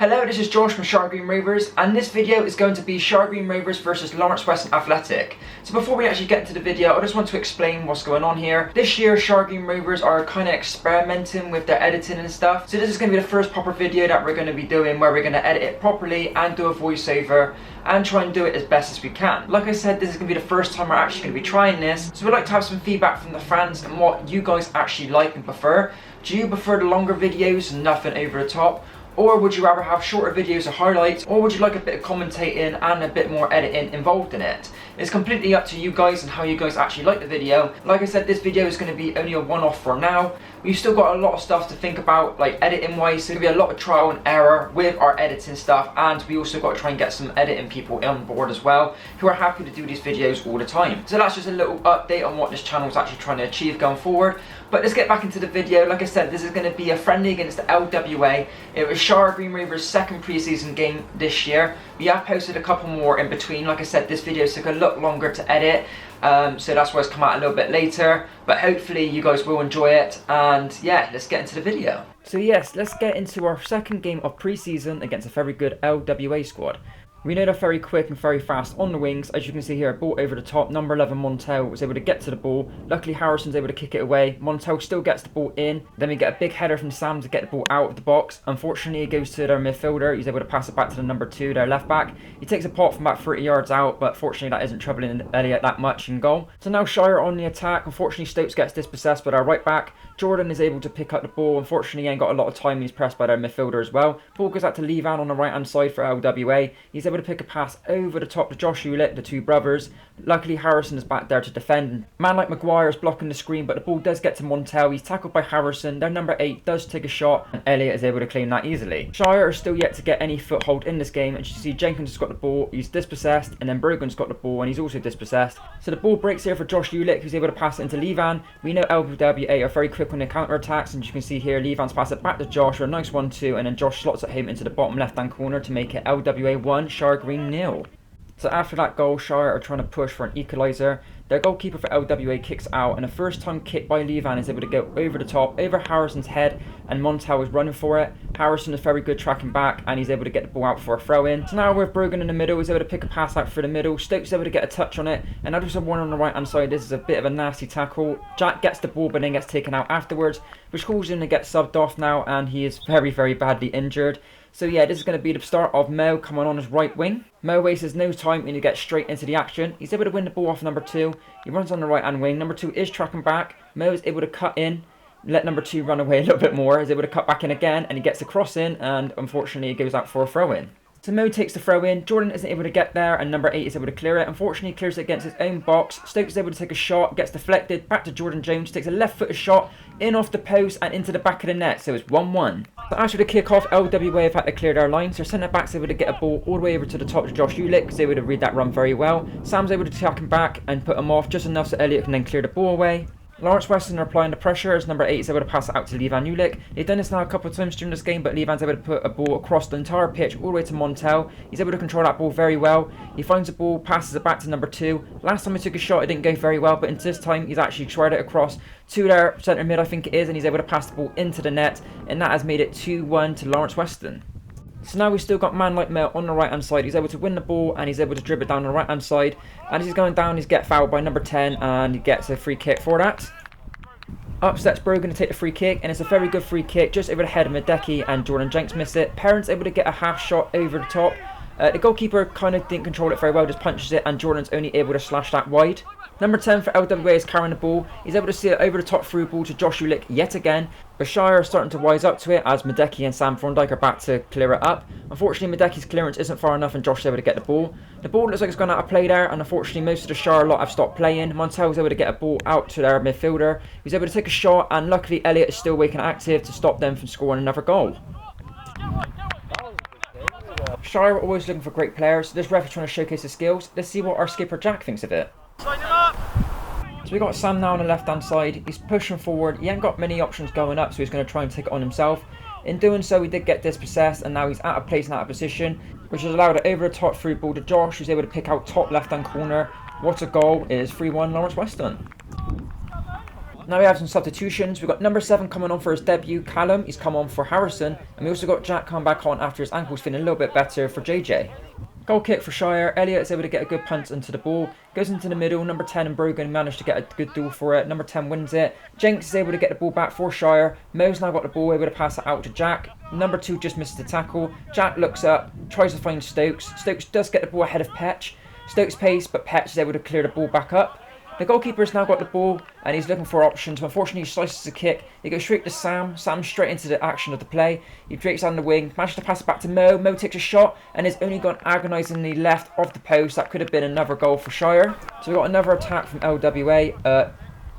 Hello, this is Josh from Shire Rovers, and this video is going to be Shire Rovers versus Weston Athletic. So before we actually get into the video, I just want to explain what's going on here. This year, Shire Rovers are kind of experimenting with their editing and stuff. So this is going to be the first proper video that we're going to be doing where we're going to edit it properly and do a voiceover and try and do it as best as we can. Like I said, this is going to be the first time we're actually going to be trying this. So we'd like to have some feedback from the fans and what you guys actually like and prefer. Do you prefer the longer videos and nothing over the top? Or would you rather have shorter videos of highlights? Or would you like a bit of commentating and a bit more editing involved in it? It's completely up to you guys and how you guys actually like the video. Like I said, this video is going to be only a one-off for now. We've still got a lot of stuff to think about, like editing wise, so there'll be a lot of trial and error with our editing stuff, and we also got to try and get some editing people on board as well, who are happy to do these videos all the time. So that's just a little update on what this channel is actually trying to achieve going forward. But let's get back into the video. Like I said, this is going to be a friendly against the LWA. It was Shire Rovers' second pre-season game this year. We have posted a couple more in between. Like I said, this video took a lot longer to edit. So that's why it's come out a little bit later, but hopefully you guys will enjoy it, and yeah, let's get into the video. So yes, let's get into our second game of pre-season against a very good LWA squad. We know they're very quick and very fast on the wings. As you can see here, ball over the top. Number 11 Montel was able to get to the ball. Luckily Harrison's able to kick it away. Montel still gets the ball in. Then we get a big header from Sam to get the ball out of the box. Unfortunately it goes to their midfielder. He's able to pass it back to the number 2, their left back. He takes a pot from about 30 yards out, but fortunately that isn't troubling Elliot that much in goal. So now Shire on the attack. Unfortunately Stokes gets dispossessed by their right back. Jordan is able to pick up the ball. Unfortunately he ain't got a lot of time. He's pressed by their midfielder as well. Ball goes out to Levan on the right hand side for LWA. He's able to pick a pass over the top to Josh Hewlett, the two brothers. Luckily Harrison is back there to defend. Man like Maguire is blocking the screen, but the ball does get to Montel. He's tackled by Harrison. Their number 8 does take a shot, and Elliot is able to claim that easily. Shire are still yet to get any foothold in this game, and you see Jenkins has got the ball, he's dispossessed, and then Brogan's got the ball and he's also dispossessed. So the ball breaks here for Josh Hewlett, who's able to pass it into Levan. We know LWA are very quick on their counter attacks, and you can see here Levan's pass it back to Josh for a nice 1-2, and then Josh slots it home into the bottom left hand corner to make it LWA 1, Shire Green 0. So after that goal, Shire are trying to push for an equaliser. Their goalkeeper for LWA kicks out, and a first time kick by Levan is able to go over the top, over Harrison's head, and Montel is running for it. Harrison is very good tracking back, and he's able to get the ball out for a throw in. So now with Brogan in the middle, he's able to pick a pass out through the middle. Stokes is able to get a touch on it, and now there's a one on the right hand side. This is a bit of a nasty tackle. Jack gets the ball but then gets taken out afterwards, which causes him to get subbed off now, and he is very badly injured. So yeah, this is going to be the start of Mo coming on his right wing. Mo wastes no time and he gets straight into the action. He's able to win the ball off number 2. He runs on the right hand wing. Number 2 is tracking back. Mo is able to cut in, let number 2 run away a little bit more. He's able to cut back in again, and he gets a cross in, and unfortunately he goes out for a throw in. So Mo takes the throw in, Jordan isn't able to get there, and number 8 is able to clear it. Unfortunately he clears it against his own box. Stokes is able to take a shot, gets deflected, back to Jordan Jones, takes a left footed shot, in off the post and into the back of the net, so it's 1-1. So after the kick-off, LWA have had to clear their line, so centre back's able to get a ball all the way over to the top to Josh Hewlett, because they able to read that run very well. Sam's able to tack him back and put him off just enough so Elliot can then clear the ball away. Weston are applying the pressure as number 8 is able to pass it out to Levan Ulick. They've done this now a couple of times during this game, but Levan's able to put a ball across the entire pitch all the way to Montel. He's able to control that ball very well. He finds the ball, passes it back to number 2. Last time he took a shot, it didn't go very well, but this time he's actually tried it across to their centre mid, I think it is, and he's able to pass the ball into the net, and that has made it 2-1 to Weston. So now we've still got man like Mel on the right hand side. He's able to win the ball and he's able to dribble it down the right hand side, and as he's going down he's get fouled by number 10 and he gets a free kick for that. Up steps Brogan to take the free kick, and it's a very good free kick just over the head of Medeki, and Jordan Jenks missed it. Parents able to get a half shot over the top. The goalkeeper kind of didn't control it very well, just punches it, and Jordan's only able to slash that wide. Number 10 for LWA is carrying the ball. He's able to see it over the top through ball to Josh Hewlett yet again. But Shire are starting to wise up to it as Medeki and Sam Thorndike are back to clear it up. Unfortunately, Medeki's clearance isn't far enough and Josh is able to get the ball. The ball looks like it's gone out of play there, and unfortunately most of the Shire lot have stopped playing. Montel was able to get a ball out to their midfielder. He was able to take a shot, and luckily Elliot is still waking active to stop them from scoring another goal. Shire are always looking for great players, so this ref is trying to showcase his skills. Let's see what our skipper Jack thinks of it. So we got Sam now on the left hand side. He's pushing forward. He ain't got many options going up, so he's going to try and take it on himself. In doing so, he did get dispossessed, and now he's out of place and out of position, which has allowed it over the top through ball to Josh, who's able to pick out top left hand corner. What a goal! It is 3-1 Weston. Now we have some substitutions. We've got number 7 coming on for his debut, Callum. He's come on for Harrison. And we also got Jack coming back on after his ankle's feeling a little bit better for JJ. Goal kick for Shire. Elliot is able to get a good punt into the ball. Goes into the middle. Number 10 and Brogan managed to get a good duel for it. Number 10 wins it. Jenks is able to get the ball back for Shire. Mo's now got the ball, able to pass it out to Jack. Number 2 just misses the tackle. Jack looks up, tries to find Stokes. Stokes does get the ball ahead of Petch. Stokes pace, but Petch is able to clear the ball back up. The goalkeeper's now got the ball and he's looking for options. But unfortunately, he slices a kick. He goes straight to Sam. Sam straight into the action of the play. He breaks down the wing, manages to pass it back to Mo. Mo takes a shot and has only gone agonisingly left of the post. That could have been another goal for Shire. So we've got another attack from LWA.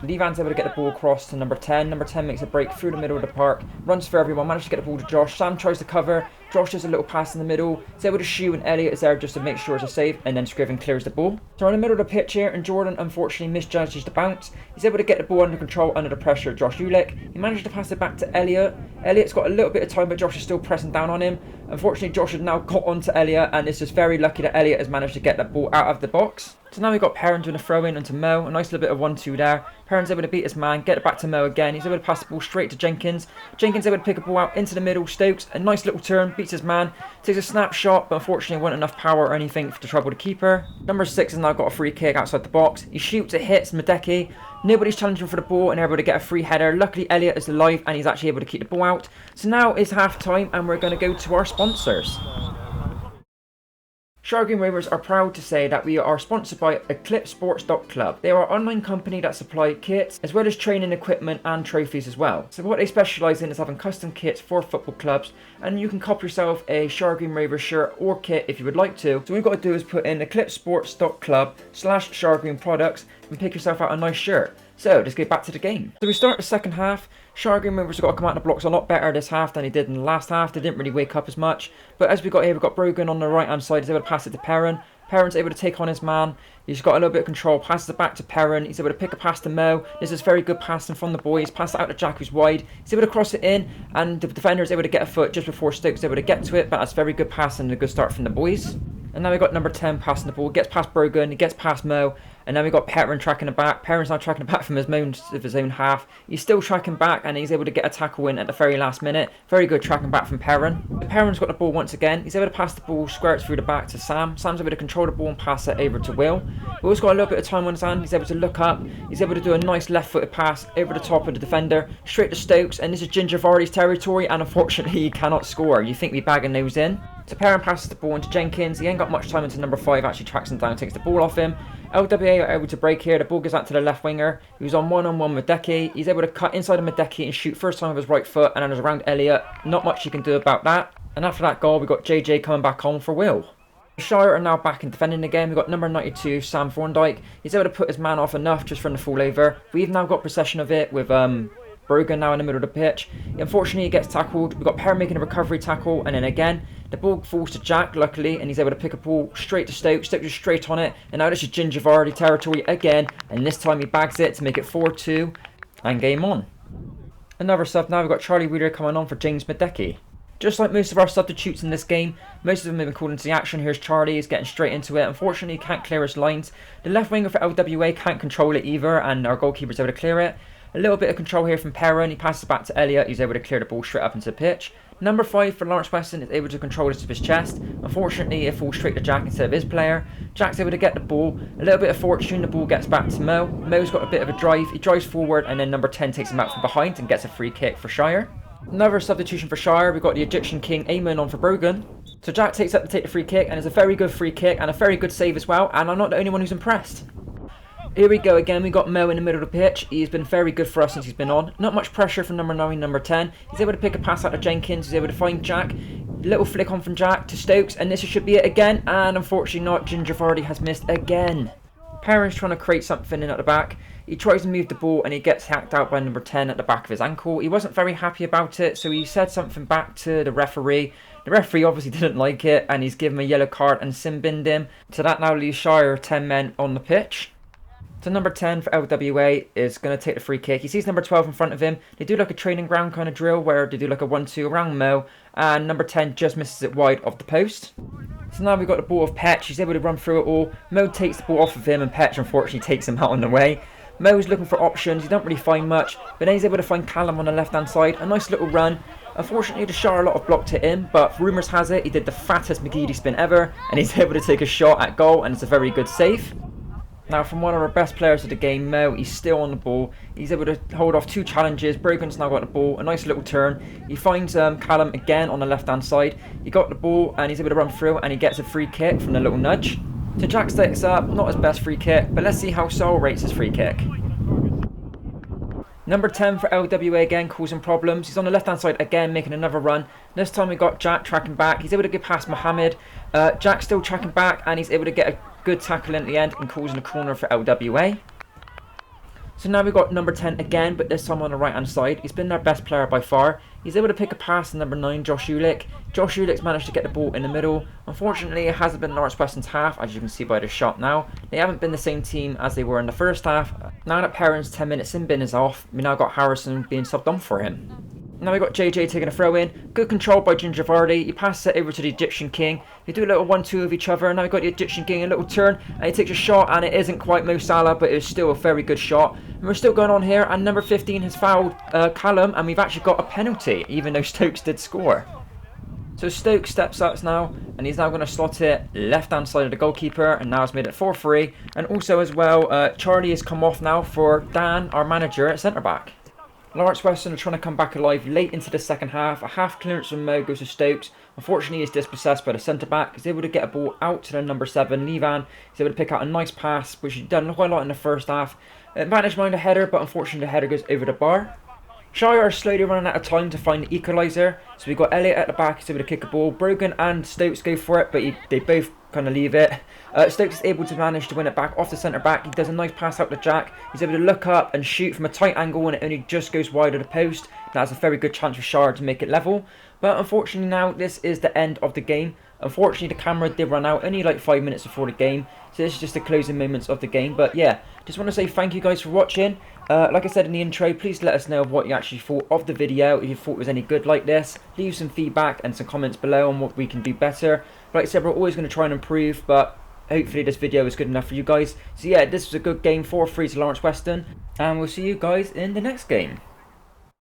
Levan's able to get the ball across to number 10. Number 10 makes a break through the middle of the park, runs for everyone, manages to get the ball to Josh. Sam tries to cover. Josh does a little pass in the middle. He's able to shoot and Elliot is there just to make sure it's a save, and then Scriven clears the ball. So we're in the middle of the pitch here and Jordan unfortunately misjudges the bounce. He's able to get the ball under control under the pressure of Josh Ulick. He manages to pass it back to Elliot. Elliot's got a little bit of time but Josh is still pressing down on him. Unfortunately Josh has now got onto Elliot and it's just very lucky that Elliot has managed to get that ball out of the box. So now we've got Perrin doing a throw in onto Mo. A nice little bit of 1-2 there. Perrin's able to beat his man, get it back to Mo again. He's able to pass the ball straight to Jenkins. Jenkins able to pick a ball out into the middle. Stokes, a nice little turn, beats his man. Takes a snapshot, but unfortunately wasn't enough power or anything to trouble the keeper. Number 6 has now got a free kick outside the box. He shoots, it hits Madeki. Nobody's challenging for the ball and they're able to get a free header. Luckily Elliot is alive and he's actually able to keep the ball out. So now it's half time and we're going to go to our sponsors. Shire Rovers are proud to say that we are sponsored by EclipseSports.club. They are an online company that supply kits as well as training equipment and trophies as well. So what they specialise in is having custom kits for football clubs, and you can cop yourself a Shire Rovers shirt or kit if you would like to. So all you've got to do is put in EclipseSports.club/Shire products and pick yourself out a nice shirt. So let's get back to the game. So we start the second half. Shire Rovers have got to come out of the blocks a lot better this half than they did in the last half. They didn't really wake up as much. But as we got here, we've got Brogan on the right hand side. He's able to pass it to Perrin. Perrin's able to take on his man. He's got a little bit of control. Passes it back to Perrin. He's able to pick a pass to Mo. This is very good passing from the boys. Pass it out to Jack who's wide. He's able to cross it in. And the defender is able to get a foot just before Stokes is able to get to it. But that's very good passing and a good start from the boys. And now we've got number 10 passing the ball. Gets past Brogan. He gets past Mo. And then we've got Perrin tracking it back. Perrin's now tracking it back from his own half. He's still tracking back and he's able to get a tackle in at the very last minute. Very good tracking back from Perrin. Perrin's got the ball once again. He's able to pass the ball, squirts through the back to Sam. Sam's able to control the ball and pass it over to Will. Will's got a little bit of time on his hand. He's able to look up. He's able to do a nice left-footed pass over the top of the defender, straight to Stokes. And this is Ginger Vardy's territory and unfortunately he cannot score. You think we'd be bagging those in. So Perrin passes the ball into Jenkins. He ain't got much time until number 5 actually tracks him down, takes the ball off him. LWA are able to break here. The ball goes out to the left winger. He was on one-on-one with Madeki. He's able to cut inside of Madeki and shoot first time with his right foot, and then there's around Elliot. Not much you can do about that. And after that goal, we've got JJ coming back on for Will. Shire are now back in defending again. We've got number 92, Sam Thorndike. He's able to put his man off enough just from the fall over. We've now got possession of it with Brogan now in the middle of the pitch. Unfortunately, he gets tackled. We've got Perrin making a recovery tackle, and then again, the ball falls to Jack, luckily, and he's able to pick a ball straight to Stokes. Stokes is straight on it, and now this is Ginger Vardy territory again, and this time he bags it to make it 4-2, and game on. Another sub now, we've got Charlie Wheeler coming on for James Madeki. Just like most of our substitutes in this game, most of them have been called into the action. Here's Charlie, he's getting straight into it. Unfortunately, he can't clear his lines. The left winger for LWA can't control it either, and our goalkeeper's able to clear it. A little bit of control here from Perrin. He passes back to Elliot. He's able to clear the ball straight up into the pitch. Number 5 for Lawrence Weston is able to control this with his chest. Unfortunately, it falls straight to Jack instead of his player. Jack's able to get the ball. A little bit of fortune. The ball gets back to Mo. Mo's got a bit of a drive. He drives forward and then number 10 takes him out from behind and gets a free kick for Shire. Another substitution for Shire. We've got the Egyptian King Eamon on for Brogan. So Jack takes up to take the free kick and it's a very good free kick and a very good save as well. And I'm not the only one who's impressed. Here we go again, we got Mo in the middle of the pitch. He's been very good for us since he's been on. Not much pressure from number 9, number 10. He's able to pick a pass out of Jenkins. He's able to find Jack. Little flick on from Jack to Stokes. And this should be it again. And unfortunately not. Ginger Vardy has missed again. Perrin's trying to create something in at the back. He tries to move the ball and he gets hacked out by number 10 at the back of his ankle. He wasn't very happy about it. So he said something back to the referee. The referee obviously didn't like it. And he's given him a yellow card and sin-binned him. So that now leaves Shire 10 men on the pitch. So number 10 for LWA is going to take the free kick. He sees number 12 in front of him. They do like a training ground kind of drill where they do like a 1-2 around Mo. And number 10 just misses it wide of the post. So now we've got the ball of Petch. He's able to run through it all. Mo takes the ball off of him and Petch unfortunately takes him out on the way. Mo's looking for options, he don't really find much, but then he's able to find Callum on the left hand side, a nice little run. Unfortunately, the Shire a lot of blocked it in, but rumours has it he did the fattest McGeady spin ever, and he's able to take a shot at goal, and it's a very good save. Now, from one of our best players of the game, Mo, he's still on the ball. He's able to hold off 2 challenges. Brogan's now got the ball, a nice little turn. He finds Callum again on the left-hand side. He got the ball, and he's able to run through, and he gets a free kick from the little nudge. So Jack stakes up, not his best free kick, but let's see how Sol rates his free kick. Number 10 for LWA again, causing problems. He's on the left-hand side again, making another run. This time we got Jack tracking back. He's able to get past Mohammed. Jack still tracking back, and he's able to get a good tackle in the end and causing a corner for LWA. So now we've got number 10 again, but this time on the right-hand side. He's been their best player by far. He's able to pick a pass to number 9, Josh Ulick. Josh Ulick's managed to get the ball in the middle. Unfortunately, it hasn't been Lawrence Weston's half, as you can see by the shot now. They haven't been the same team as they were in the first half. Now that Perrin's 10 minutes in bin is off, we now got Harrison being subbed on for him. Now we got JJ taking a throw in. Good control by Ginger Vardy. He passes it over to the Egyptian King. They do a little 1-2 of each other. Now we got the Egyptian King, a little turn, and he takes a shot, and it isn't quite Mo Salah, but it's still a very good shot. And we're still going on here, and number 15 has fouled Callum, and we've actually got a penalty, even though Stokes did score. So Stokes steps up now, and he's now going to slot it left-hand side of the goalkeeper, and now it's made it 4-3. And also as well, Charlie has come off now for Dan, our manager, at centre-back. Lawrence Weston are trying to come back alive late into the second half. A half clearance from Mo goes to Stokes. Unfortunately, he's dispossessed by the centre-back. He's able to get a ball out to the number 7, Levan. He's able to pick out a nice pass, which he's done quite a lot in the first half. Managed mind a header, but unfortunately the header goes over the bar. Shire are slowly running out of time to find the equaliser. So we've got Elliott at the back, he's able to kick a ball. Brogan and Stokes go for it, but they both kind of leave it. Stokes is able to manage to win it back off the centre-back. He does a nice pass out to Jack. He's able to look up and shoot from a tight angle, and it only just goes wide of the post. That's a very good chance for Shire to make it level. But unfortunately now, this is the end of the game. Unfortunately, the camera did run out only like 5 minutes before the game. So this is just the closing moments of the game. But yeah, just want to say thank you guys for watching. Like I said in the intro, please let us know what you actually thought of the video. If you thought it was any good like this, leave some feedback and some comments below on what we can do better. Like I said, we're always going to try and improve, but hopefully this video is good enough for you guys. So yeah, this was a good game, 4-3 to Lawrence Weston, and we'll see you guys in the next game.